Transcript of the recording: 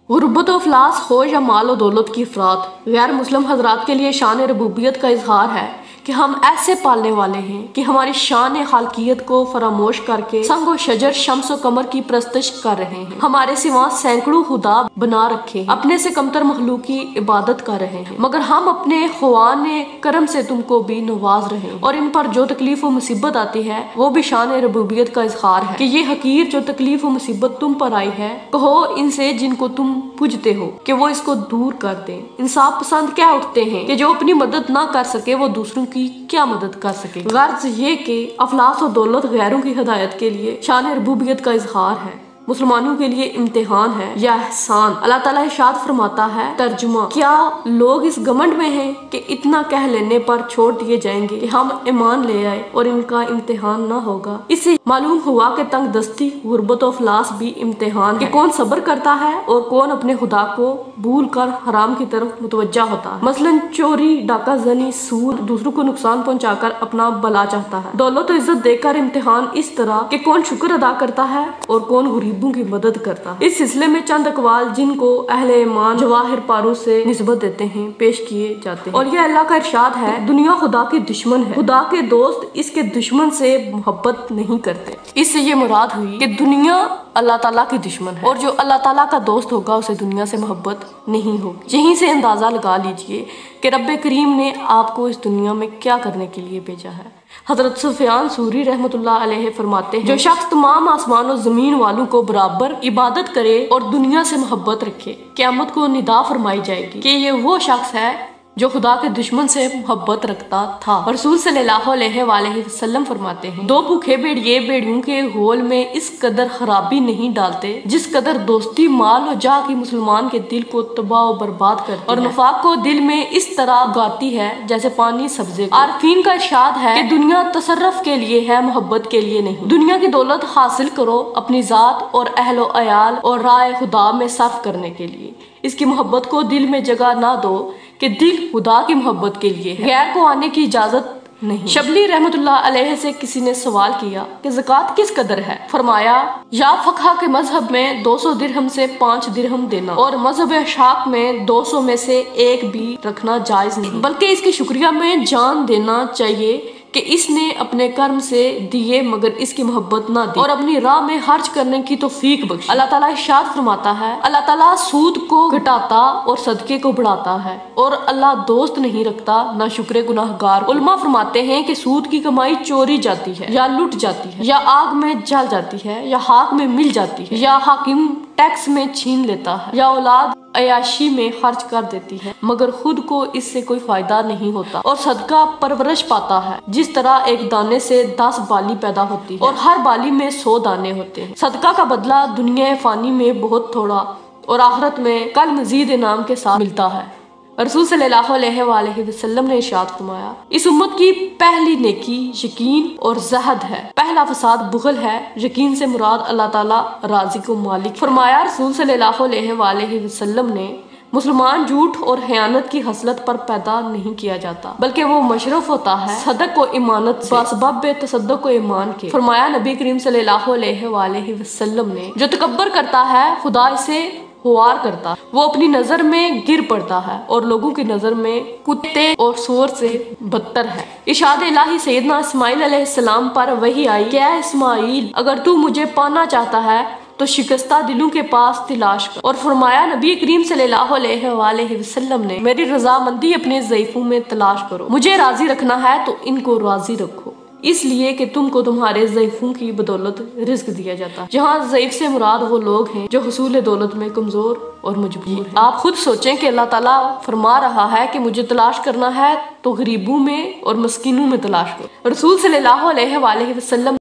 गुर्बत व अफलास हो या माल व दौलत की अफराद, गैर मुस्लिम हजरात के लिए शान रबूबियत का इजहार है कि हम ऐसे पालने वाले हैं कि हमारी शान खालकियत को फरामोश करके संग व शजर शम्स व कमर की प्रस्तश कर रहे हैं। हमारे सिवा सैकड़ों खुदा बना रखे, अपने से कमतर मखलूक की इबादत कर रहे हैं, मगर हम अपने खुआन करम से तुमको भी नवाज रहे हैं। और इन पर जो तकलीफ व मुसीबत आती है वो भी शान रबूबियत का इजहार है कि ये हकीर जो तकलीफ व मुसीबत तुम पर आई है, कहो इनसे जिनको तुम पूजते हो कि वो इसको दूर कर दें। इंसाफ पसंद क्या उठते हैं कि जो अपनी मदद ना कर सके वो दूसरों की क्या मदद कर सके। गर्ज ये कि अफलास और दौलत गैरों की हिदायत के लिए शान रबूबियत का इजहार है, मुसलमानों के लिए इम्तिहान है या एहसान। अल्लाह ताला इरशाद फरमाता है, तर्जुमा, क्या लोग इस घमंड में हैं कि इतना कह लेने पर छोड़ दिए जाएंगे कि हम ईमान ले आए और इनका इम्तिहान ना होगा। इससे मालूम हुआ कि तंग दस्ती, गुर्बत और अफलास भी इम्तिहान है कि कौन सब्र करता है और कौन अपने खुदा को भूल कर हराम की तरफ मुतवज्जा होता है। मसलन चोरी, डाका जनी, सूद, दूसरों को नुकसान पहुँचाकर अपना भला चाहता है। दौलत और इज्जत देकर इम्तिहान इस तरह कि कौन शुक्र अदा करता है और कौन गरीब की मदद करता है। इस सिलसिले में चंद अकवाल जिनको अहले ईमान जवाहिर पारू से निस्बत देते हैं पेश किए जाते हैं। और यह अल्लाह का इरशाद है, दुनिया खुदा की दुश्मन है, खुदा के दोस्त इसके दुश्मन से मोहब्बत नहीं करते। इससे ये मुराद हुई कि दुनिया अल्लाह ताला की दुश्मन है और जो अल्लाह ताला का दोस्त होगा उसे दुनिया से मोहब्बत नहीं होगी। यहीं से अंदाजा लगा लीजिए कि रब्बे करीम ने आपको इस दुनिया में क्या करने के लिए भेजा है। हजरत सुफियान सूरी रहमतुल्लाह अलैह फरमाते हैं, जो शख्स तमाम आसमान और जमीन वालों को बराबर इबादत करे और दुनिया से मोहब्बत रखे, क़यामत को निदा फरमाई जाएगी कि ये वो शख्स है जो खुदा के दुश्मन से मोहब्बत रखता था। और रसूल सल्लल्लाहु अलैहि वसल्लम फरमाते हैं, दो भूखे भेड़िए भेड़ियों के होल में इस कदर खराबी नहीं डालते जिस कदर दोस्ती माल और जाह की मुसलमान के दिल को तबाह और बर्बाद करती है और नफाक को दिल में इस तरह उगाती है जैसे पानी सब्जे। आरफीन का इरशाद है कि दुनिया तसर्रफ के लिए है, मोहब्बत के लिए नहीं। दुनिया की दौलत हासिल करो अपनी जात और अहलो अयाल और राय खुदा में सर्फ करने के लिए। इसकी मोहब्बत को दिल में जगह ना दो कि दिल खुदा की मोहब्बत के लिए है, गैर को आने की इजाजत नहीं। शबली रहमतुल्लाह अलैह से किसी ने सवाल किया कि ज़कात किस कदर है? फरमाया, या फक़हा के मजहब में 200 दिरहम से 5 दिरहम देना और मजहब अशाक में 200 में से 1 भी रखना जायज नहीं, बल्कि इसकी शुक्रिया में जान देना चाहिए कि इसने अपने कर्म से दिए मगर इसकी मोहब्बत ना दी और अपनी राह में खर्च करने की तौफीक बख्शी। अल्लाह ताला इरशाद फरमाता है, अल्लाह ताला सूद को घटाता और सदके को बढ़ाता है और अल्लाह दोस्त नहीं रखता ना शुक्र गुनाहगार। उलमा फरमाते हैं कि सूद की कमाई चोरी जाती है या लुट जाती है या आग में जल जाती है या खाक में मिल जाती है या हाकिम टैक्स में छीन लेता है या औलाद अयाशी में खर्च कर देती है, मगर खुद को इससे कोई फायदा नहीं होता। और सदका परवरिश पाता है जिस तरह एक दाने से 10 बाली पैदा होती है और हर बाली में 100 दाने होते हैं। सदका का बदला दुनिया फानी में बहुत थोड़ा और आखिरत में कल मजीद इनाम के साथ मिलता है। रसूल सल्लल्लाहु अलैहि वसल्लम ने इरशाद फरमाया, इस उम्मत की पहली नेकी यकीन और ज़हद है, पहला फसाद बुग़ल है, यकीन से मुराद अल्लाह ताला राज़ी को मालिक। फरमाया रसूल सल्लल्लाहु अलैहि वसल्लम ने, मुसलमान झूठ और खयानत की हसलत पर पैदा नहीं किया जाता बल्कि वो मशरूफ होता है सदक को इमानत बासबाब तसद्दुक़ को ईमान के। फरमाया नबी करीम सल्लल्लाहु अलैहि वसल्लम ने, जो तकब्बर करता है खुदा इसे हुआर करता, वो अपनी नजर में गिर पड़ता है और लोगों की नजर में कुत्ते और सूअर से बदतर है। इरशाद इलाही सैयदना इस्माइल अलैहिस्सलाम पर वही आई, क्या इस्माइल, अगर तू मुझे पाना चाहता है तो शिकस्ता दिलों के पास तलाश कर। और फरमाया नबी करीम सल्लल्लाहु अलैहि वसल्लम ने, मेरी रजामंदी अपने ज़ईफों में तलाश करो, मुझे राजी रखना है तो इनको राजी रखो, इसलिए कि तुमको तुम्हारे ज़ईफों की बदौलत रिज़्क दिया जाता है। जहाँ ज़ईफ से मुराद वो लोग हैं जो हुसूल दौलत में कमज़ोर और मजबूर हैं। आप खुद सोचें कि अल्लाह ताला फरमा रहा है कि मुझे तलाश करना है तो गरीबों में और मस्कीनों में तलाश करो। रसूल सल्लल्लाहु अलैहि वसल्लम